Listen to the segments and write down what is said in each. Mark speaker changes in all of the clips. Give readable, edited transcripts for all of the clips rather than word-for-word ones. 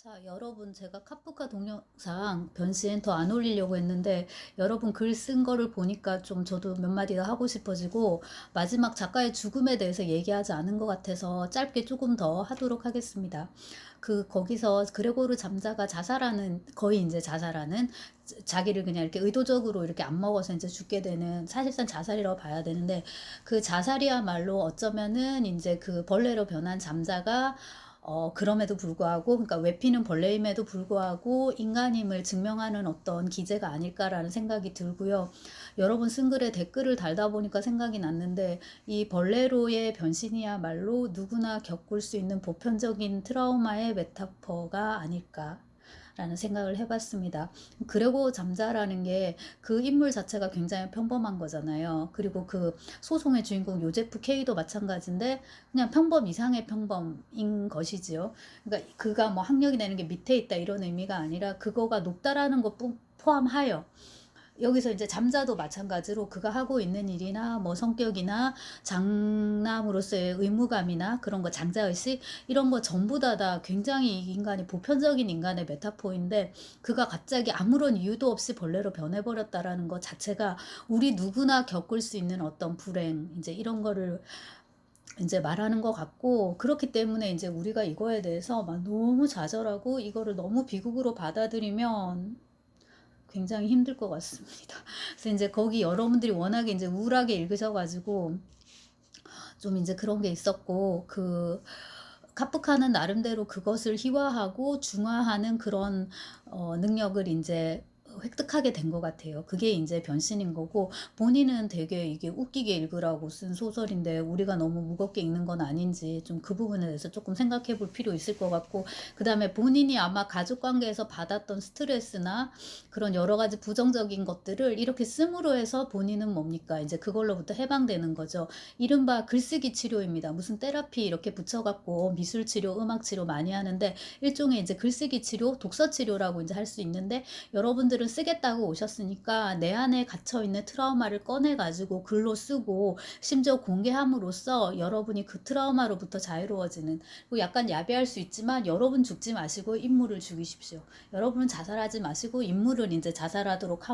Speaker 1: 자, 여러분, 제가 카프카 동영상 변신 더 안 올리려고 했는데, 여러분 글 쓴 거를 보니까 좀 저도 몇 마디 더 하고 싶어지고, 마지막 작가의 죽음에 대해서 얘기하지 않은 것 같아서 짧게 조금 더 하도록 하겠습니다. 거기서 그레고르 잠자가 자살하는, 거의 이제 자살하는, 자기를 그냥 이렇게 의도적으로 이렇게 안 먹어서 이제 죽게 되는, 사실상 자살이라고 봐야 되는데, 그 자살이야말로 어쩌면은 이제 그 벌레로 변한 잠자가 그럼에도 불구하고, 그러니까 외피는 벌레임에도 불구하고 인간임을 증명하는 어떤 기제가 아닐까라는 생각이 들고요. 여러분 쓴 글에 댓글을 달다 보니까 생각이 났는데, 이 벌레로의 변신이야말로 누구나 겪을 수 있는 보편적인 트라우마의 메타포가 아닐까 라는 생각을 해봤습니다. 그레고 잠자라는 게 그 인물 자체가 굉장히 평범한 거잖아요. 그리고 그 소송의 주인공 요제프 K도 마찬가지인데 그냥 평범 이상의 평범인 것이지요. 그러니까 그가 뭐 학력이 내는 게 밑에 있다 이런 의미가 아니라 그거가 높다라는 것 포함하여, 여기서 이제 잠자도 마찬가지로 그가 하고 있는 일이나 뭐 성격이나 장남으로서의 의무감이나 그런 거, 장자의식 이런 거 전부 다 굉장히 이 인간이 보편적인 인간의 메타포인데, 그가 갑자기 아무런 이유도 없이 벌레로 변해버렸다라는 것 자체가 우리 누구나 겪을 수 있는 어떤 불행, 이제 이런 거를 이제 말하는 것 같고, 그렇기 때문에 이제 우리가 이거에 대해서 막 너무 좌절하고 이거를 너무 비극으로 받아들이면 굉장히 힘들 것 같습니다. 그래서 이제 거기 여러분들이 워낙에 이제 우울하게 읽으셔가지고 좀 이제 그런 게 있었고, 카프카는 나름대로 그것을 희화하고 중화하는 그런 능력을 이제 획득하게 된 것 같아요. 그게 이제 변신인 거고, 본인은 되게 이게 웃기게 읽으라고 쓴 소설인데 우리가 너무 무겁게 읽는 건 아닌지 좀 그 부분에 대해서 조금 생각해 볼 필요 있을 것 같고, 그 다음에 본인이 아마 가족 관계에서 받았던 스트레스나 그런 여러 가지 부정적인 것들을 이렇게 씀으로 해서 본인은 뭡니까? 이제 그걸로부터 해방되는 거죠. 이른바 글쓰기 치료입니다. 무슨 테라피 이렇게 붙여갖고 미술 치료, 음악 치료 많이 하는데, 일종의 이제 글쓰기 치료, 독서 치료라고 이제 할 수 있는데, 여러분들은 쓰겠다고 오셨으니까 내 안에 갇혀있는 트라우마를 꺼내가지고 글로 쓰고, 심지어 공개함으로써 여러분이 그 트라우마로부터 자유로워지는, 그리고 약간 야비할 수 있지만 여러분 죽지 마시고 인물을 죽이십시오. 여러분은 자살하지 마시고 인물을 이제 자살하도록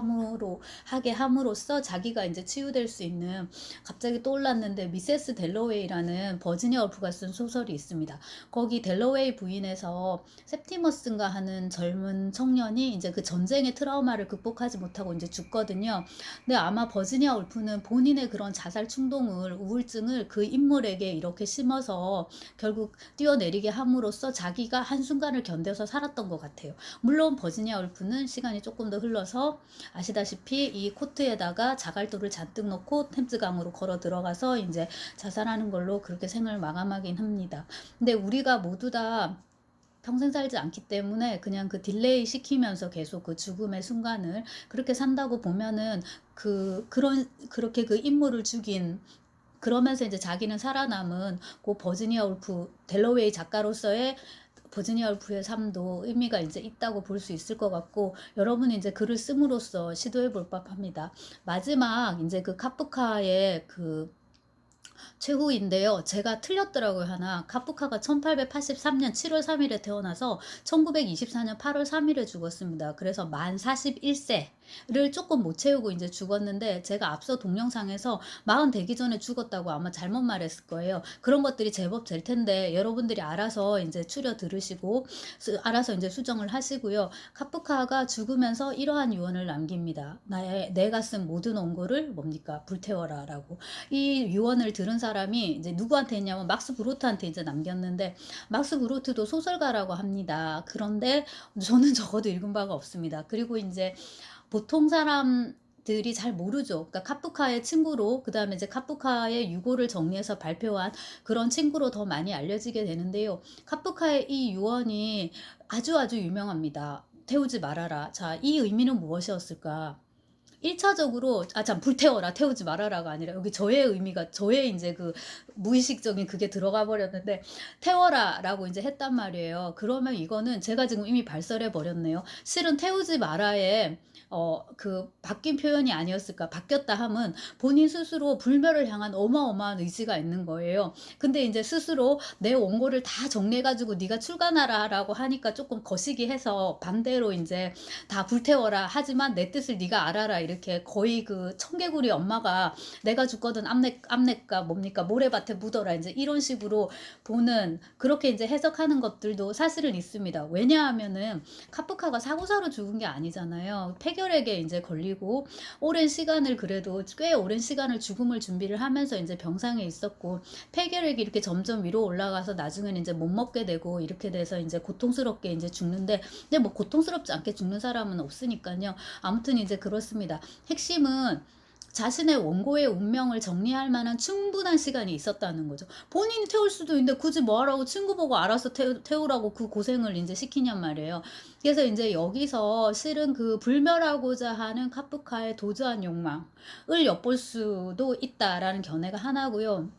Speaker 1: 하게 함으로써 자기가 이제 치유될 수 있는. 갑자기 떠올랐는데 미세스 델러웨이라는 버지니아 울프가 쓴 소설이 있습니다. 거기 델러웨이 부인에서 septimus인가 하는 젊은 청년이 이제 그 전쟁의 트라우마를 극복하지 못하고 이제 죽거든요. 근데 아마 버지니아 울프는 본인의 그런 자살 충동을, 우울증을 그 인물에게 이렇게 심어서 결국 뛰어내리게 함으로써 자기가 한순간을 견뎌서 살았던 것 같아요. 물론 버지니아 울프는 시간이 조금 더 흘러서 아시다시피 이 코트에다가 자갈도를 잔뜩 넣고 템즈강으로 걸어 들어가서 이제 자살하는 걸로 그렇게 생을 마감하긴 합니다. 근데 우리가 모두 다 평생 살지 않기 때문에 그냥 그 딜레이 시키면서 계속 그 죽음의 순간을 그렇게 산다고 보면은, 그렇게 그 인물을 죽인, 그러면서 이제 자기는 살아남은 그 버지니아 울프, 델러웨이 작가로서의 버지니아 울프의 삶도 의미가 이제 있다고 볼 수 있을 것 같고, 여러분이 이제 글을 씀으로써 시도해 볼 법합니다. 마지막 이제 그 카프카의 그 최후인데요. 제가 틀렸더라고요, 하나. 카프카가 1883년 7월 3일에 태어나서 1924년 8월 3일에 죽었습니다. 그래서 만 41세를 조금 못 채우고 이제 죽었는데, 제가 앞서 동영상에서 40 되기 전에 죽었다고 아마 잘못 말했을 거예요. 그런 것들이 제법 될 텐데 여러분들이 알아서 이제 추려 들으시고 알아서 이제 수정을 하시고요. 카프카가 죽으면서 이러한 유언을 남깁니다. 내가 쓴 모든 원고를 뭡니까? 불태워라라고. 이 유언을 들은 사람이 이제 누구한테 했냐면 막스 브로트한테 이제 남겼는데, 막스 브로트도 소설가라고 합니다. 그런데 저는 적어도 읽은 바가 없습니다. 그리고 이제 보통 사람들이 잘 모르죠. 그러니까 카프카의 친구로, 그 다음에 이제 카프카의 유고를 정리해서 발표한 그런 친구로 더 많이 알려지게 되는데요. 카프카의 이 유언이 아주 유명합니다. 태우지 말아라. 자, 이 의미는 무엇이었을까? 1차적으로 참 불태워라, 태우지 말아라가 아니라 여기 저의 의미가 저의 인제 그 무의식적인 그게 들어가 버렸는데 태워라라고 인제 했단 말이에요. 그러면 이거는 제가 지금 이미 발설해 버렸네요. 실은 태우지 마라에 그 바뀐 표현이 아니었을까. 바뀌었다 함은 본인 스스로 불멸을 향한 어마어마한 의지가 있는 거예요. 근데 인제 스스로 "내 원고를 다 정리해 가지고 네가 출간하라."라고 하니까 쪼끔 거시기 해서 반대로 인제 "다 불태워라. 하지만 내 뜻을 네가 알아라." 이렇게 거의 그 청개구리 엄마가 "내가 죽거든 암내가 뭡니까 모래밭에 묻어라." 인제 이런 식으로 보는 그렇게 인제 해석하는 것들도 사실은 있습니다. 왜냐하면은 카프카가 사고사로 죽은 게 아니잖아요. 폐결핵에 인제 걸리고 오랜 시간을 그래도 꽤 오랜 시간을 죽음을 준비를 하면서 인제 병상에 있었고 폐결핵이 이렇게 점점 위로 올라가서 나중에는 인제 못 먹게 되고 이렇게 돼서 인제 고통스럽게 인제 죽는데 근데 뭐 고통스럽지 않게 죽는 사람은 없으니깐요. 아무튼 이제 그렇습니다. 핵심은 자신의 원고의 운명을 정리할 만한 충분한 시간이 있었다는 거죠. 본인이 태울 수도 있는데 굳이 뭐 하라고 친구 보고 알아서 태우라고 그 고생을 인제 시키냔 말이에요. 그래서 인제 여기서 실은 그 불멸하고자 하는 카프카의 도저한 욕망을 엿볼 수도 있다라는 견해가 하나고요.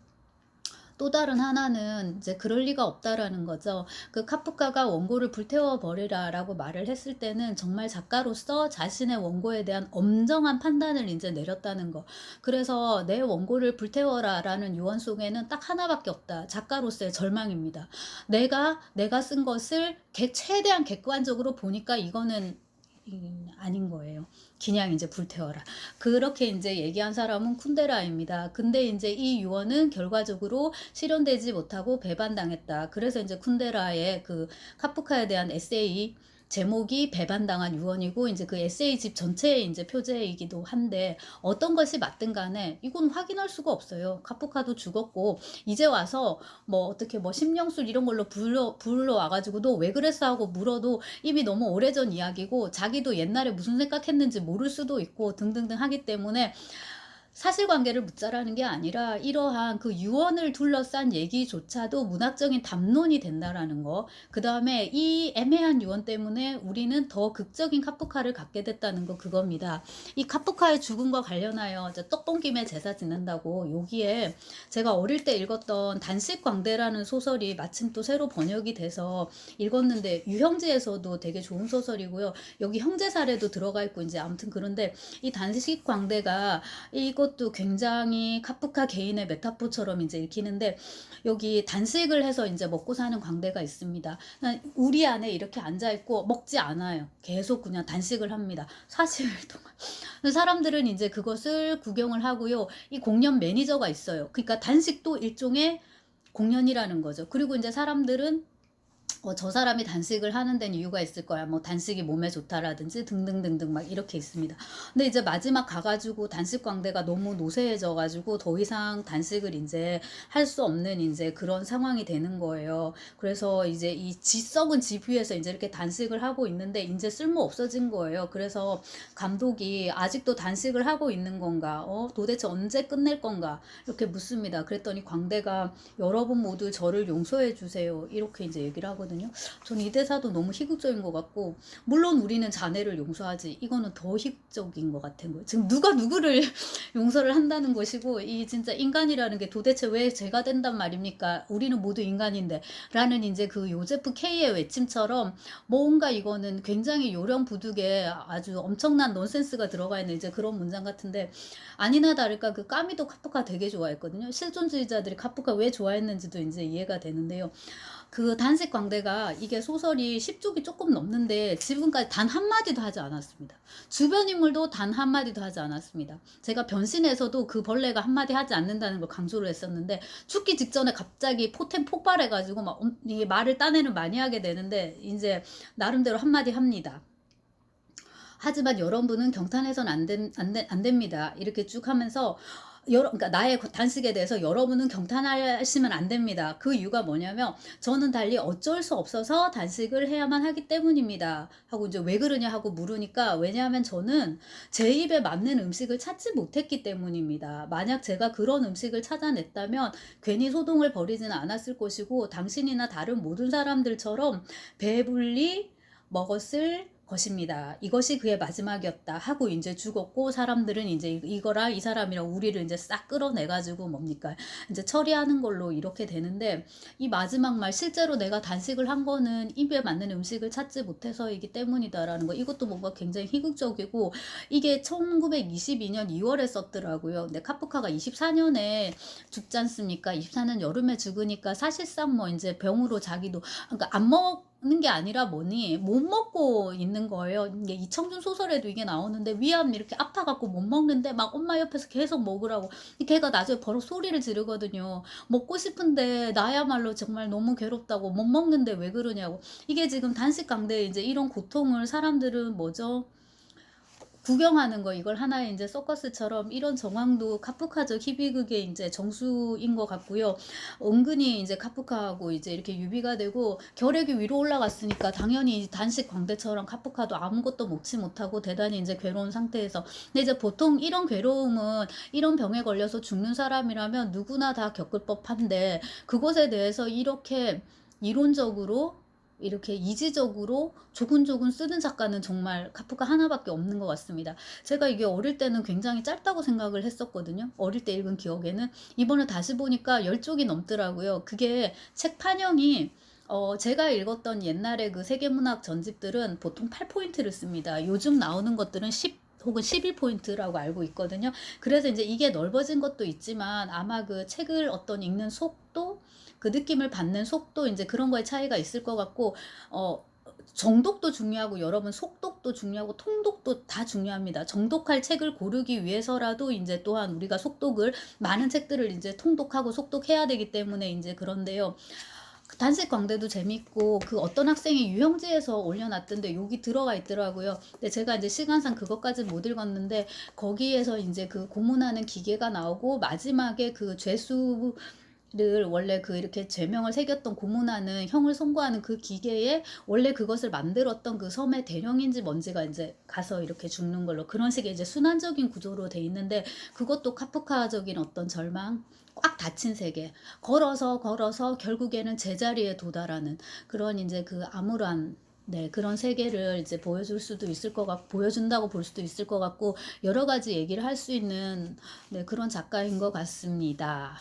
Speaker 1: 또 다른 하나는 이제 "그럴 리가 없다."라는 거죠. 그 카프카가 "원고를 불태워 버리라."라고 말을 했을 때는 정말 작가로서 자신의 원고에 대한 엄정한 판단을 인제 내렸다는 거. 그래서 '내 원고를 불태워라.'라는 유언 속에는 딱 하나밖에 없다. 작가로서의 절망입니다. 내가 쓴 것을 최대한 객관적으로 보니까 이거는 아닌 거예요. 그냥 인제 "불태워라." 그렇게 인제 얘기한 사람은 쿤데라입니다. 근데 인제 이 유언은 결과적으로 실현되지 못하고 배반당했다. 그래서 인제 쿤데라의 그 카프카에 대한 에세이 제목이 배반당한 유언이고 인제 그 에세이집 전체의 인제 표제이기도 한데 어떤 것이 맞든 간에 이건 확인할 수가 없어요. 카프카도 죽었고 이제 와서 뭐 어떻게 뭐 심령술 이런 걸로 불러와 가지고 "너 왜 그랬어?" 하고 물어도 이미 너무 오래전 이야기고 자기도 옛날에 무슨 생각했는지 모를 수도 있고 등등등 하기 때문에 사실관계를 묻자라는 게 아니라 이러한 그 유언을 둘러싼 얘기조차도 문학적인 담론이 된다라는 거. 그다음에 이 애매한 유언 때문에 우리는 더 극적인 카프카를 갖게 됐다는 거 그겁니다. 이 카프카의 죽음과 관련하여 이제 떡본 김에 제사 지낸다고 여기에 제가 어릴 때 읽었던 단식광대라는 소설이 마침 또 새로 번역이 돼서 읽었는데 유형지에서도 되게 좋은 소설이고요. 여기 형제 사례도 들어가 있고 이제 아무튼 그런데 이 단식광대가 이것도 굉장히 카프카 개인의 메타포처럼 이제 읽히는데 여기 단식을 해서 인제 먹고 사는 광대가 있습니다. 우리 안에 이렇게 앉아 있고 먹지 않아요. 계속 그냥 단식을 합니다. 40일 동안. 사람들은 인제 그것을 구경을 하고요. 이 공연 매니저가 있어요. 그러니까 단식도 일종의 공연이라는 거죠. 그리고 인제 사람들은 저 사람이 단식을 하는 데는 이유가 있을 거야. 뭐 단식이 몸에 좋다라든지 등등등등 막 이렇게 있습니다. 근데 이제 마지막 가 가지고 단식 광대가 너무 노쇠해져 가지고 더 이상 단식을 인제 할 수 없는 인제 그런 상황이 되는 거예요. 그래서 이제 이 썩은 집 위에서 인제 이렇게 단식을 하고 있는데 인제 쓸모 없어진 거예요. 그래서 감독이 "아직도 단식을 하고 있는 건가? 도대체 언제 끝낼 건가?" 이렇게 묻습니다. 그랬더니 광대가 "여러분 모두 저를 용서해 주세요." 이렇게 인제 얘기를 하거든요. 저는 이 대사도 너무 희극적인 것 같고 물론 우리는 자네를 용서하지 이거는 더 희극적인 것 같은 거예요. 지금 누가 누구를 용서를 한다는 것이고 이 진짜 인간이라는 게 도대체 왜 죄가 된단 말입니까? 우리는 모두 인간인데 라는 인제 그 요제프 K의 외침처럼 뭔가 이거는 굉장히 요령부두게 아주 엄청난 넌센스가 들어가 있는 이제 그런 문장 같은데 아니나 다를까 그 까미도 카프카 되게 좋아했거든요. 실존주의자들이 카프카 왜 좋아했는지도 인제 이해가 되는데요. 그 단식 광대가 이게 소설이 10쪽이 조금 넘는데 지금까지 단 한마디도 하지 않았습니다. 주변 인물도 단 한마디도 하지 않았습니다. 제가 변신에서도 그 벌레가 한마디 하지 않는다는 걸 강조를 했었는데 죽기 직전에 갑자기 포텐 폭발해 가지고 막 이게 말을 딴에는 많이 하게 되는데 인제 나름대로 한마디 합니다. 하지만 여러분은 경탄해서는 안 됩니다. 이렇게 쭉 하면서 그러니까 나의 단식에 대해서 여러분은 경탄하시면 안 됩니다. 그 이유가 뭐냐면 "저는 달리 어쩔 수 없어서 단식을 해야만 하기 때문입니다." 하고 이제 "왜 그러냐?" 하고 물으니까 "왜냐하면 저는 제 입에 맞는 음식을 찾지 못했기 때문입니다. 만약 제가 그런 음식을 찾아냈다면 괜히 소동을 벌이지는 않았을 것이고 당신이나 다른 모든 사람들처럼 배불리 먹었을 것입니다. 이것이 그의 마지막이었다 하고 이제 죽었고, 사람들은 이제 이거랑 이 사람이랑 우리를 이제 싹 끌어내 가지고 뭡니까 이제 처리하는 걸로 이렇게 되는데, 이 마지막 말 실제로 내가 단식을 한 거는 입에 맞는 음식을 찾지 못해서이기 때문이다라는 거, 이것도 뭔가 굉장히 희극적이고, 이게 1922년 2월에 썼더라고요. 근데 카프카가 24년에 죽지 않습니까? 24년 여름에 죽으니까 사실상 뭐 이제 병으로 자기도, 그러니까 안 먹는 게 아니라 뭐니 못 먹고 있는 거예요. 이게 이청준 소설에도 이게 나오는데, 위암 이렇게 아파갖고 못 먹는데 막 엄마 옆에서 계속 먹으라고. 걔가 나중에 버럭 소리를 지르거든요. 먹고 싶은데 나야말로 정말 너무 괴롭다고, 못 먹는데 왜 그러냐고. 이게 지금 단식 강대 이제 이런 고통을 사람들은 뭐죠? 구경하는 거, 이걸 하나의 이제 서커스처럼, 이런 정황도 카프카적 희비극의 이제 정수인 것 같고요. 은근히 이제 카프카하고 이제 이렇게 유비가 되고, 결핵이 위로 올라갔으니까 당연히 단식 광대처럼 카프카도 아무것도 먹지 못하고 대단히 이제 괴로운 상태에서. 근데 이제 보통 이런 괴로움은, 이런 병에 걸려서 죽는 사람이라면 누구나 다 겪을 법한데, 그것에 대해서 이렇게 이론적으로, 이렇게 이지적으로 조근조근 쓰는 작가는 정말 카프카 하나밖에 없는 것 같습니다. 제가 이게 어릴 때는 굉장히 짧다고 생각을 했었거든요. 어릴 때 읽은 기억에는. 이번에 다시 보니까 10쪽이 넘더라고요. 그게 책 판형이, 제가 읽었던 옛날에 그 세계문학 전집들은 보통 8포인트를 씁니다. 요즘 나오는 것들은 10 혹은 11포인트라고 알고 있거든요. 그래서 이제 이게 넓어진 것도 있지만, 아마 그 책을 어떤 읽는 속도, 그 느낌을 받는 속도, 이제 그런 거에 차이가 있을 것 같고, 어 정독도 중요하고, 여러분 속독도 중요하고, 통독도 다 중요합니다. 정독할 책을 고르기 위해서라도 이제 또한 우리가 속독을, 많은 책들을 이제 통독하고 속독해야 되기 때문에 이제 그런데요. 단식 광대도 재밌고, 그 어떤 학생이 유형지에서 올려놨던데 여기 들어가 있더라고요. 근데 제가 이제 시간상 그것까지 못 읽었는데, 거기에서 이제 그 고문하는 기계가 나오고, 마지막에 그 죄수를 원래 그 이렇게 죄명을 새겼던, 고문하는 형을 선고하는 그 기계에 원래 그것을 만들었던 그 섬의 대령인지 뭔지가 이제 가서 이렇게 죽는 걸로, 그런 식의 이제 순환적인 구조로 돼 있는데, 그것도 카프카적인 어떤 절망, 꽉 닫힌 세계, 걸어서 걸어서 결국에는 제자리에 도달하는 그런 이제 그 암울한, 네, 그런 세계를 이제 보여줄 수도 있을 것 같고, 보여준다고 볼 수도 있을 것 같고, 여러 가지 얘기를 할 수 있는, 네, 그런 작가인 것 같습니다.